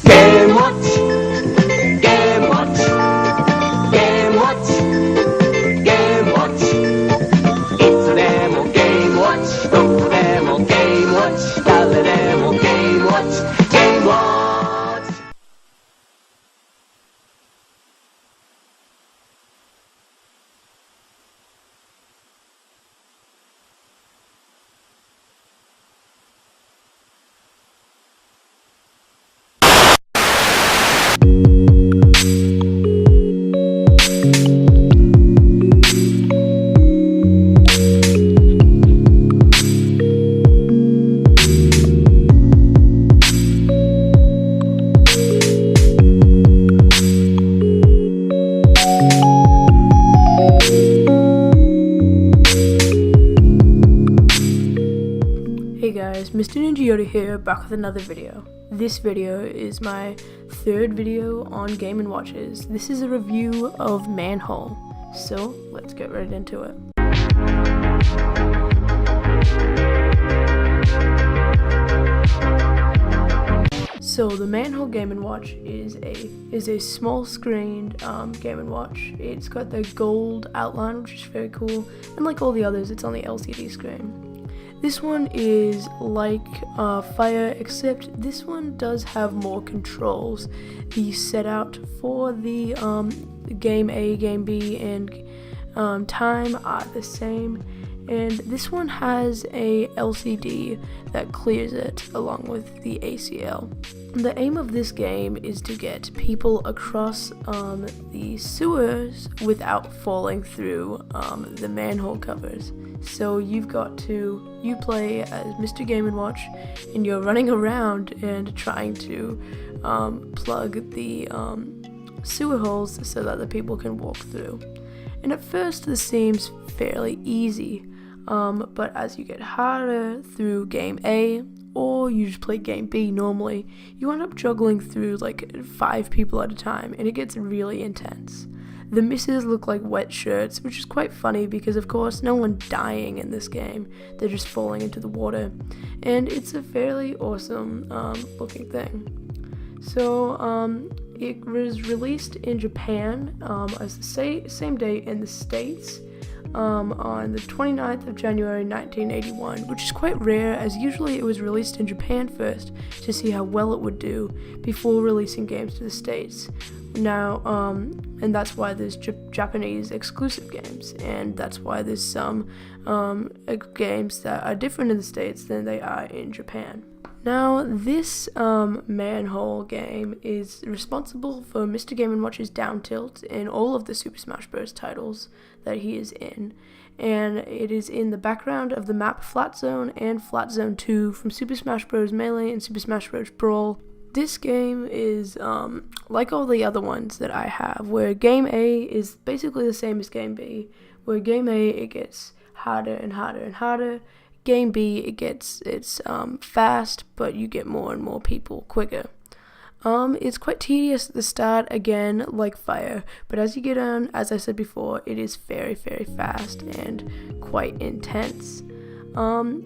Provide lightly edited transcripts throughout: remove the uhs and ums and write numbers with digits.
Game Watch, Game Watch, Game Watch, Game Watch. It's a demo Game Watch, don't a demo Game Watch, dale demo Game Watch, Game Watch. Hey guys, Mr. Ninja Yoda here, back with another video. This video is my third video on Game & Watches. This is a review of Manhole, so let's get right into it. So the Manhole Game & Watch is a small screened Game & Watch. It's got the gold outline, which is very cool, and like all the others, it's on the LCD screen. This one is like Fire, except this one does have more controls. The setout for the Game A, Game B, and time are the same, and this one has a LCD that clears it along with the ACL. The aim of this game is to get people across the sewers without falling through the manhole covers. So you play as Mr. Game & Watch, and you're running around and trying to plug the sewer holes so that the people can walk through. And at first this seems fairly easy, but as you get harder through Game A, or you just play Game B normally, you end up juggling through like 5 people at a time, and it gets really intense. The misses look like wet shirts, which is quite funny because of course no one's dying in this game, they're just falling into the water, and it's a fairly awesome looking thing. So it was released in Japan as the same day in the States on the 29th of January 1981, which is quite rare, as usually it was released in Japan first to see how well it would do before releasing games to the States. Now, and that's why there's Japanese exclusive games, and that's why there's some games that are different in the States than they are in Japan. Now, this Manhole game is responsible for Mr. Game & Watch's down tilt in all of the Super Smash Bros. Titles that he is in, and it is in the background of the map Flat Zone and Flat Zone 2 from Super Smash Bros. Melee and Super Smash Bros. Brawl. This game is like all the other ones that I have, where Game A is basically the same as Game B, where Game A it gets harder and harder and harder. Game B it's fast, but you get more and more people quicker. It's quite tedious at the start, again, like Fire, but as you get on, as I said before, it is very, very fast and quite intense.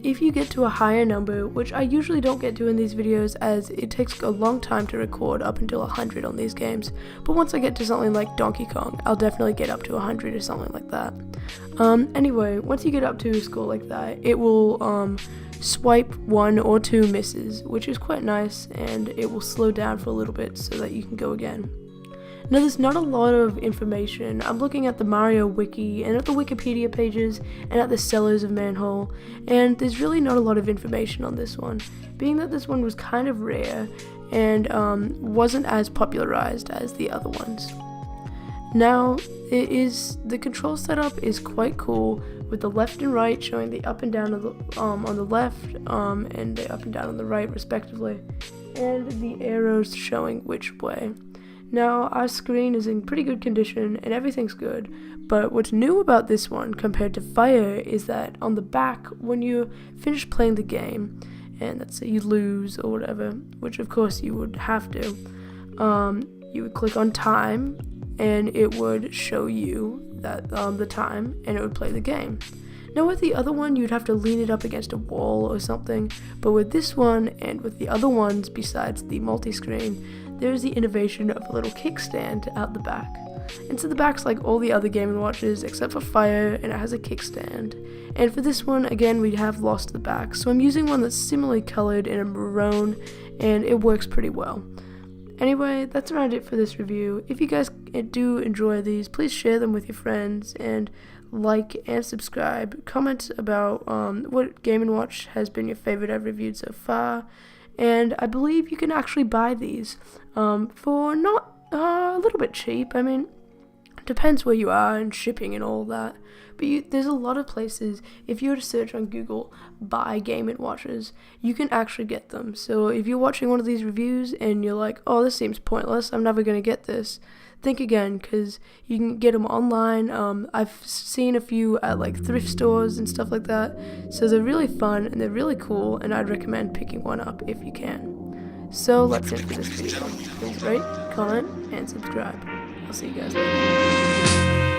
If you get to a higher number, which I usually don't get to in these videos as it takes a long time to record up until 100 on these games, but once I get to something like Donkey Kong, I'll definitely get up to 100 or something like that. Anyway, once you get up to a score like that, it will swipe 1 or 2 misses, which is quite nice, and it will slow down for a little bit so that you can go again. Now, there's not a lot of information. I'm looking at the Mario Wiki and at the Wikipedia pages and at the sellers of Manhole, and there's really not a lot of information on this one, being that this one was kind of rare and wasn't as popularized as the other ones. Now, the control setup is quite cool, with the left and right showing the up and down on the left and the up and down on the right respectively, and the arrows showing which way. Now, our screen is in pretty good condition and everything's good, but what's new about this one compared to Fire is that on the back, when you finish playing the game, and let's say you lose or whatever, which of course you would have to, you would click on time, and it would show you that the time, and it would play the game. Now with the other one, you'd have to lean it up against a wall or something, but with this one and with the other ones besides the multi-screen, there is the innovation of a little kickstand out the back. And so the back's like all the other Game & Watches except for fire, and it has a kickstand. And for this one, again, we have lost the back, so I'm using one that's similarly colored in a maroon, and it works pretty well. Anyway, that's around it for this review. If you guys do enjoy these, please share them with your friends, and like and subscribe. Comment about what Game & Watch has been your favorite I've reviewed so far. And I believe you can actually buy these for not a little bit cheap. I mean, it depends where you are and shipping and all that. But there's a lot of places, if you were to search on Google, buy Game & Watches, you can actually get them. So if you're watching one of these reviews and you're like, oh, this seems pointless, I'm never going to get this, think again, because you can get them online. I've seen a few at like thrift stores and stuff like that. So they're really fun and they're really cool, and I'd recommend picking one up if you can. So that's it for this video. Please rate, comment, and subscribe. I'll see you guys later.